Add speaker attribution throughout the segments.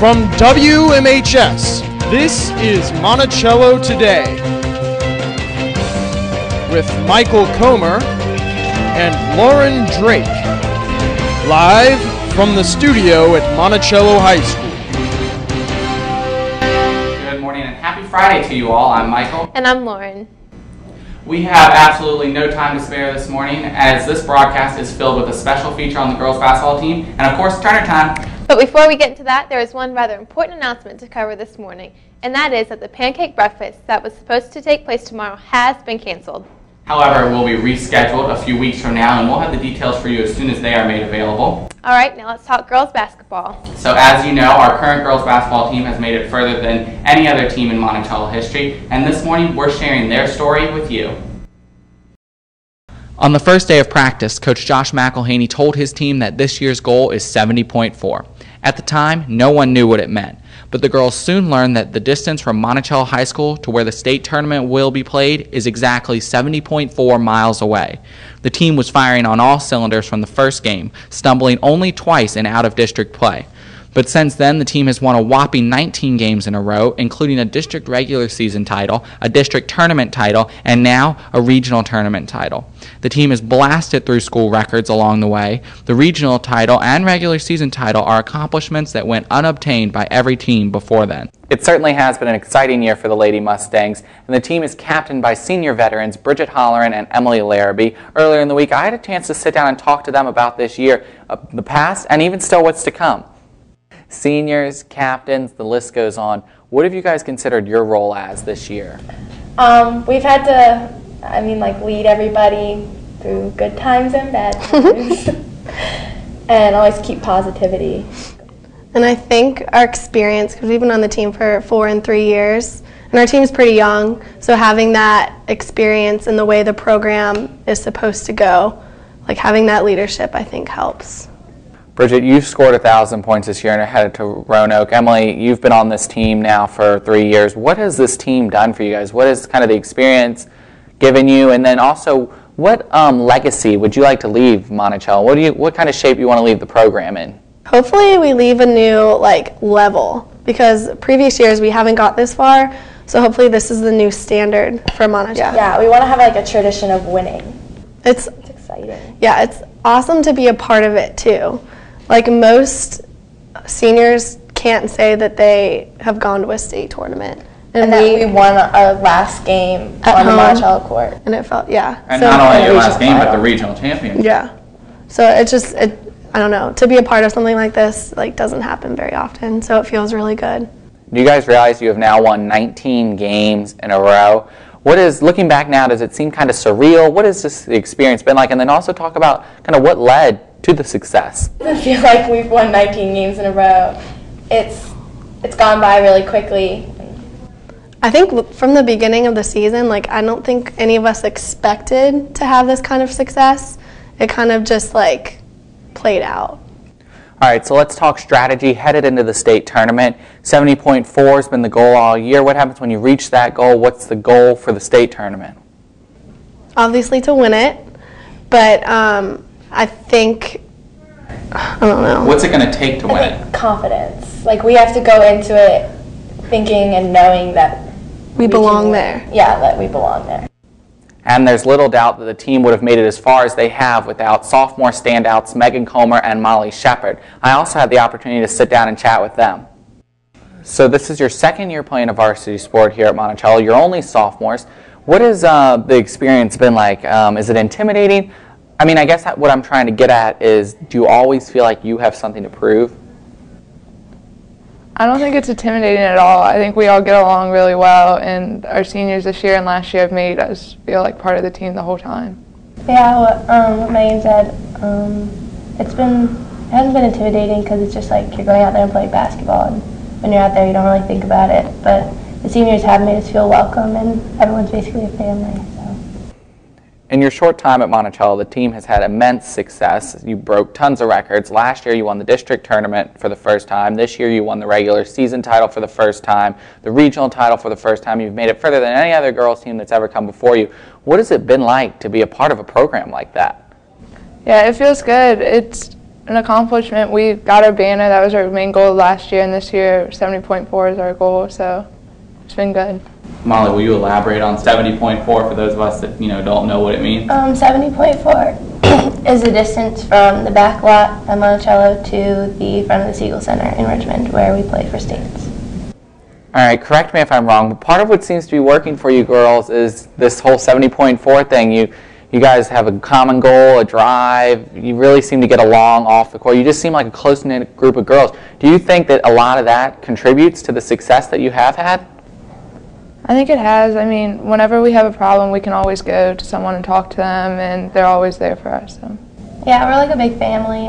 Speaker 1: From WMHS, this is Monticello Today with Michael Comer and Lauren Drake, live from the studio at Monticello High School.
Speaker 2: Good morning and happy Friday to you all. I'm Michael.
Speaker 3: And I'm Lauren.
Speaker 2: We have absolutely no time to spare this morning, as this broadcast is filled with a special feature on the girls basketball team and of course Turner time.
Speaker 3: But before we get into that, there is one rather important announcement to cover this morning, and that is that the pancake breakfast that was supposed to take place tomorrow has been canceled.
Speaker 2: However, it will be rescheduled a few weeks from now, and we'll have the details for you as soon as they are made available.
Speaker 3: All right, now let's talk girls basketball.
Speaker 2: So as you know, our current girls basketball team has made it further than any other team in Monticello history, and this morning we're sharing their story with you. On the first day of practice, Coach Josh McElhaney told his team that this year's goal is 70.4. At the time, no one knew what it meant, but the girls soon learned that the distance from Monticello High School to where the state tournament will be played is exactly 70.4 miles away. The team was firing on all cylinders from the first game, stumbling only twice in out-of-district play. But since then, the team has won a whopping 19 games in a row, including a district regular season title, a district tournament title, and now a regional tournament title. The team has blasted through school records along the way. The regional title and regular season title are accomplishments that went unobtained by every team before then. It certainly has been an exciting year for the Lady Mustangs, and the team is captained by senior veterans Bridget Holleran and Emily Larrabee. Earlier in the week, I had a chance to sit down and talk to them about this year, the past, and even still what's to come. Seniors, captains, the list goes on. What have you guys considered your role as this year?
Speaker 4: We've had to, lead everybody through good times and bad times, and always keep positivity.
Speaker 5: And I think our experience, because we've been on the team for 4 and 3 years, and our team's pretty young, so having that experience and the way the program is supposed to go, like having that leadership, I think helps.
Speaker 2: Bridget, you've scored 1,000 points this year and are headed to Roanoke. Emily, you've been on this team now for 3 years. What has this team done for you guys? What has kind of the experience given you? And then also, what legacy would you like to leave Monticello? What kind of shape you want to leave the program in?
Speaker 5: Hopefully we leave a new level, because previous years we haven't got this far, so hopefully this is the new standard for Monticello.
Speaker 4: Yeah, we want to have a tradition of winning.
Speaker 5: It's
Speaker 4: exciting.
Speaker 5: Yeah, it's awesome to be a part of it too. Most seniors can't say that they have gone to a state tournament.
Speaker 4: And that we won our last game on the Monticello court.
Speaker 5: And it felt, yeah.
Speaker 2: And so, not only your last game, but the regional championship.
Speaker 5: Yeah. So it's just, I don't know, to be a part of something like this, doesn't happen very often. So it feels really good.
Speaker 2: Do you guys realize you have now won 19 games in a row? What is, looking back now, does it seem kind of surreal? What has this experience been like? And then also talk about kind of what led to the success.
Speaker 4: It doesn't feel like we've won 19 games in a row. It's gone by really quickly.
Speaker 5: I think from the beginning of the season, I don't think any of us expected to have this kind of success. It kind of just played out.
Speaker 2: All right, so let's talk strategy headed into the state tournament. 70.4 has been the goal all year. What happens when you reach that goal? What's the goal for the state tournament?
Speaker 5: Obviously to win it, but I think, I don't know.
Speaker 2: What's it going to take to win it?
Speaker 4: Confidence. We have to go into it thinking and knowing that
Speaker 5: we belong there.
Speaker 4: Yeah, that we belong there.
Speaker 2: And there's little doubt that the team would have made it as far as they have without sophomore standouts Megan Comer and Molly Shepard. I also had the opportunity to sit down and chat with them. So this is your second year playing a varsity sport here at Monticello. You're only sophomores. What has the experience been like? Is it intimidating? I guess what I'm trying to get at is, do you always feel like you have something to prove?
Speaker 6: I don't think it's intimidating at all. I think we all get along really well, and our seniors this year and last year have made us feel like part of the team the whole time.
Speaker 4: Yeah, what Megan said, it hasn't been intimidating because it's just you're going out there and playing basketball, and when you're out there you don't really think about it, but the seniors have made us feel welcome, and everyone's basically a family.
Speaker 2: In your short time at Monticello, the team has had immense success. You broke tons of records. Last year you won the district tournament for the first time. This year you won the regular season title for the first time, the regional title for the first time. You've made it further than any other girls team that's ever come before you. What has it been like to be a part of a program like that?
Speaker 6: Yeah, it feels good. an accomplishment. We got our banner. That was our main goal last year, and this year 70.4 is our goal, so it's been good.
Speaker 2: Molly, will you elaborate on 70.4 for those of us that don't know what it means?
Speaker 4: 70.4 is the distance from the back lot at Monticello to the front of the Siegel Center in Richmond, where we play for states.
Speaker 2: All right, correct me if I'm wrong, but part of what seems to be working for you girls is this whole 70.4 thing. You guys have a common goal, a drive. You really seem to get along off the court. You just seem like a close-knit group of girls. Do you think that a lot of that contributes to the success that you have had?
Speaker 6: I think it has. I mean, whenever we have a problem, we can always go to someone and talk to them, and they're always there for us. So.
Speaker 4: Yeah, we're like a big family.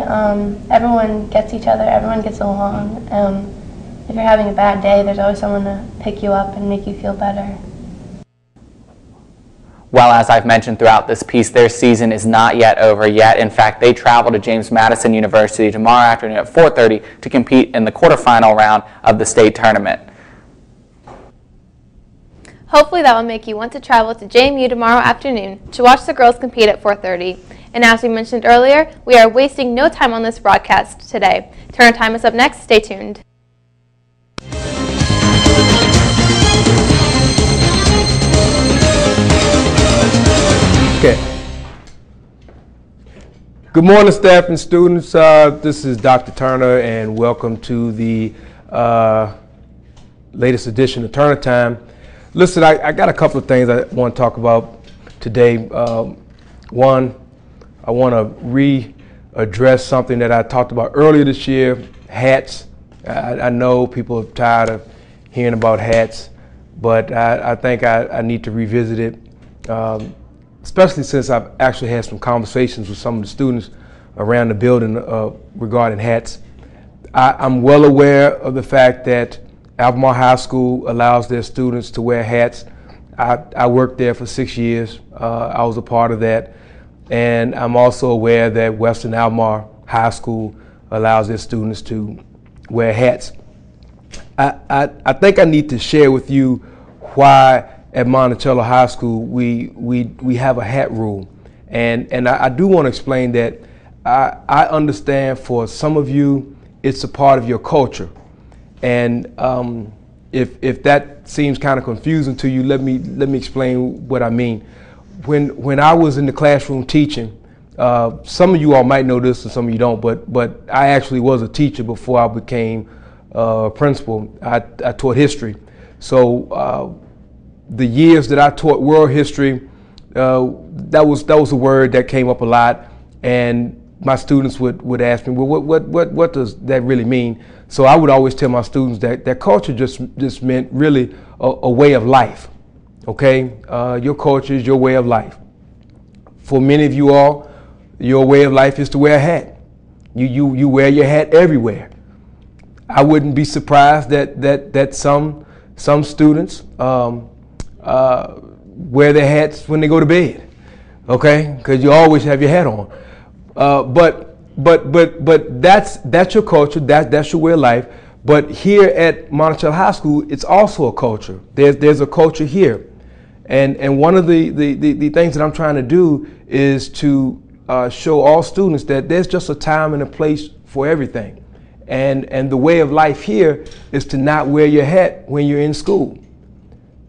Speaker 4: Everyone gets each other. Everyone gets along. If you're having a bad day, there's always someone to pick you up and make you feel better.
Speaker 2: Well, as I've mentioned throughout this piece, their season is not yet over yet. In fact, they travel to James Madison University tomorrow afternoon at 4:30 to compete in the quarterfinal round of the state tournament.
Speaker 3: Hopefully that will make you want to travel to JMU tomorrow afternoon to watch the girls compete at 4:30. And as we mentioned earlier, we are wasting no time on this broadcast today. Turner Time is up next. Stay tuned.
Speaker 7: Okay. Good morning, staff and students. This is Dr. Turner, and welcome to the latest edition of Turner Time. Listen, I got a couple of things I want to talk about today. One, I want to readdress something that I talked about earlier this year, hats. I know people are tired of hearing about hats, but I think I need to revisit it. Especially since I've actually had some conversations with some of the students around the building regarding hats. I'm well aware of the fact that Albemarle High School allows their students to wear hats. I worked there for 6 years. I was a part of that. And I'm also aware that Western Albemarle High School allows their students to wear hats. I think I need to share with you why at Monticello High School we have a hat rule, and I do want to explain that I understand for some of you it's a part of your culture, and if that seems kind of confusing to you, let me explain what I mean. When I was in the classroom teaching, some of you all might know this and some of you don't, but I actually was a teacher before I became a principal. I taught history, so. The years that I taught world history, that was a word that came up a lot, and my students would ask me, well, what does that really mean? So I would always tell my students that culture just meant really a way of life. Okay, your culture is your way of life. For many of you all, your way of life is to wear a hat. You wear your hat everywhere. I wouldn't be surprised that some students. Wear their hats when they go to bed, okay? Because you always have your hat on. But that's your culture. That's your way of life. But here at Monticello High School, it's also a culture. There's a culture here, and one of the things that I'm trying to do is to show all students that there's just a time and a place for everything, and the way of life here is to not wear your hat when you're in school,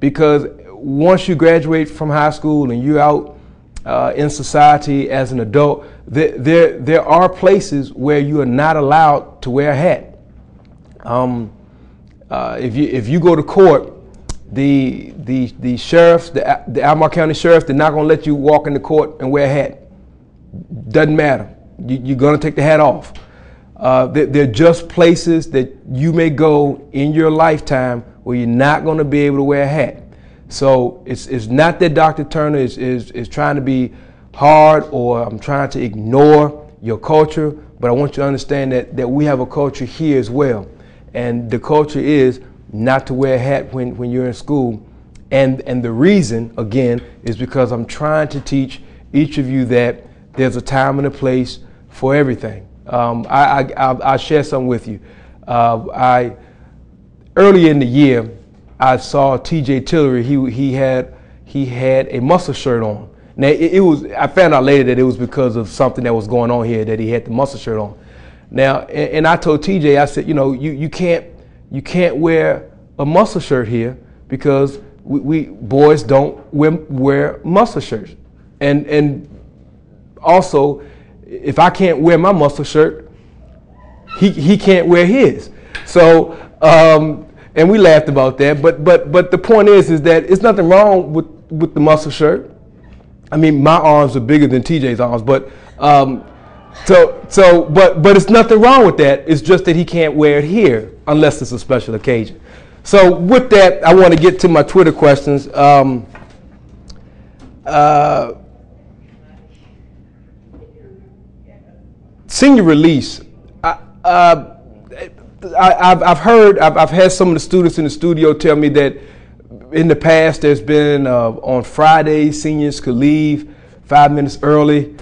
Speaker 7: because once you graduate from high school and you're out in society as an adult, there are places where you are not allowed to wear a hat. If you go to court, the sheriffs, the Albemarle County sheriffs, they're not going to let you walk into court and wear a hat. Doesn't matter. You're going to take the hat off. They're just places that you may go in your lifetime where you're not going to be able to wear a hat. So it's not that Dr. Turner is trying to be hard, or I'm trying to ignore your culture, but I want you to understand that we have a culture here as well. And the culture is not to wear a hat when you're in school. And the reason, again, is because I'm trying to teach each of you that there's a time and a place for everything. I'll share something with you. Early in the year, I saw T.J. Tillery. He had a muscle shirt on. Now I found out later that it was because of something that was going on here that he had the muscle shirt on. Now, and I told TJ, I said, you can't wear a muscle shirt here because we boys don't wear muscle shirts. And also, if I can't wear my muscle shirt, he can't wear his. So, and we laughed about that. But the point is that it's nothing wrong with the muscle shirt. I mean, my arms are bigger than TJ's arms, but but it's nothing wrong with that. It's just that he can't wear it here unless it's a special occasion. So with that, I want to get to my Twitter questions. Senior release. I've had some of the students in the studio tell me that in the past there's been on Fridays seniors could leave 5 minutes early.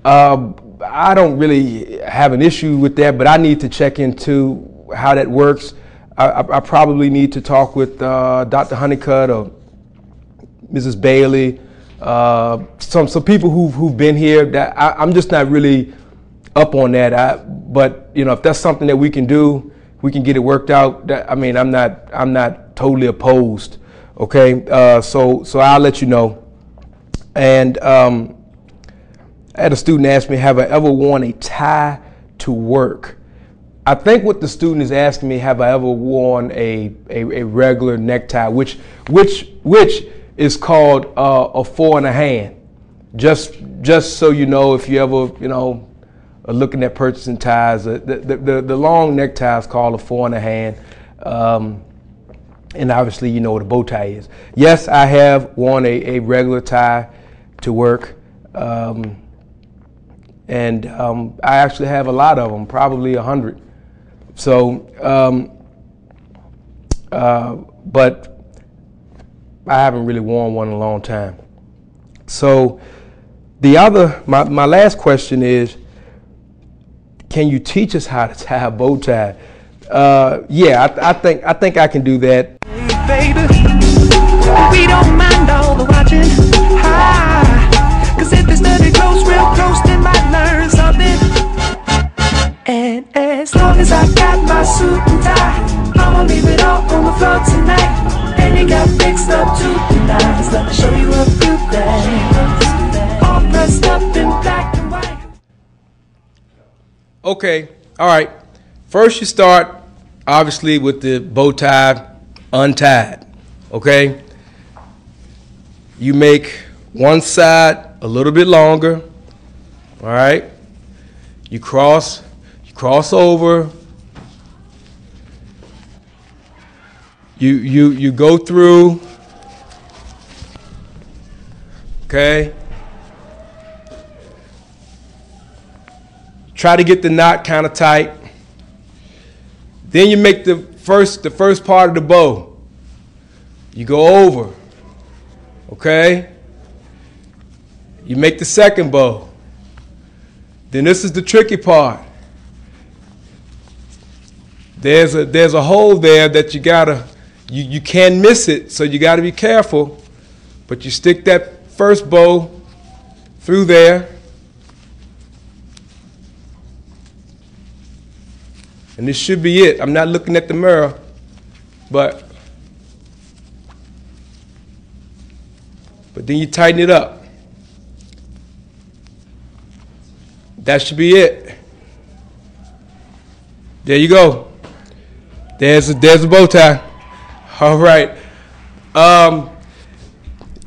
Speaker 7: I don't really have an issue with that, but I need to check into how that works. I probably need to talk with Dr. Honeycutt or Mrs. Bailey, some people who've been here. That I'm just not really up on that. But if that's something that we can do, we can get it worked out. I'm not totally opposed. Okay, so I'll let you know. And I had a student ask me, have I ever worn a tie to work? I think what the student is asking me, have I ever worn a regular necktie, which is called a 4 in a hand. Just so you know, if you ever are looking at purchasing ties, the long necktie is called a 4 in a hand. And obviously you know what a bow tie is. Yes, I have worn a regular tie to work. And I actually have a lot of them, probably 100. So, but I haven't really worn one in a long time. So my last question is, can you teach us how to tie a bow tie? Yeah, I think I can do that.
Speaker 8: Hey, baby, we don't mind all the watching. Cause if they study close, real close, they might learn something. And as long as I got my suit and tie, I'ma leave it all on the floor tonight. And you got fixed up to the nines. Let me show you a few things. All dressed up in black and white.
Speaker 7: Okay, all right. First you start, obviously, with the bow tie untied, okay? You make one side a little bit longer, all right? You cross over. You go through, okay? Try to get the knot kind of tight. Then you make the first part of the bow. You go over, okay? You make the second bow. Then this is the tricky part. There's a hole there that you can't miss it, so you gotta be careful. But you stick that first bow through there. And this should be it. I'm not looking at the mirror, but then you tighten it up. That should be it. There you go. There's a bow tie. All right.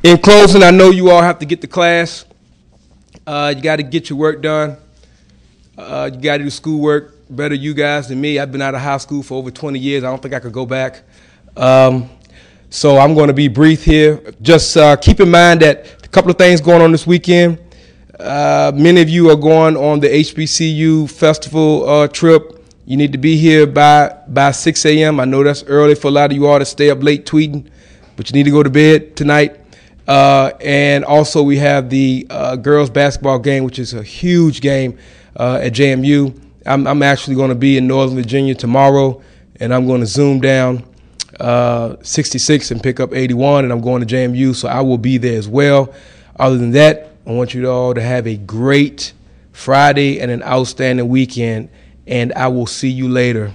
Speaker 7: In closing, I know you all have to get to class. You got to get your work done. You got to do schoolwork. Better you guys than me. I've been out of high school for over 20 years. I don't think I could go back. So I'm going to be brief here. Just keep in mind that a couple of things going on this weekend. Many of you are going on the HBCU festival trip. You need to be here by 6 a.m. I know that's early for a lot of you all to stay up late tweeting, but you need to go to bed tonight. And also we have the girls basketball game, which is a huge game at JMU. I'm actually going to be in Northern Virginia tomorrow, and I'm going to zoom down 66 and pick up 81, and I'm going to JMU, so I will be there as well. Other than that, I want you all to have a great Friday and an outstanding weekend, and I will see you later.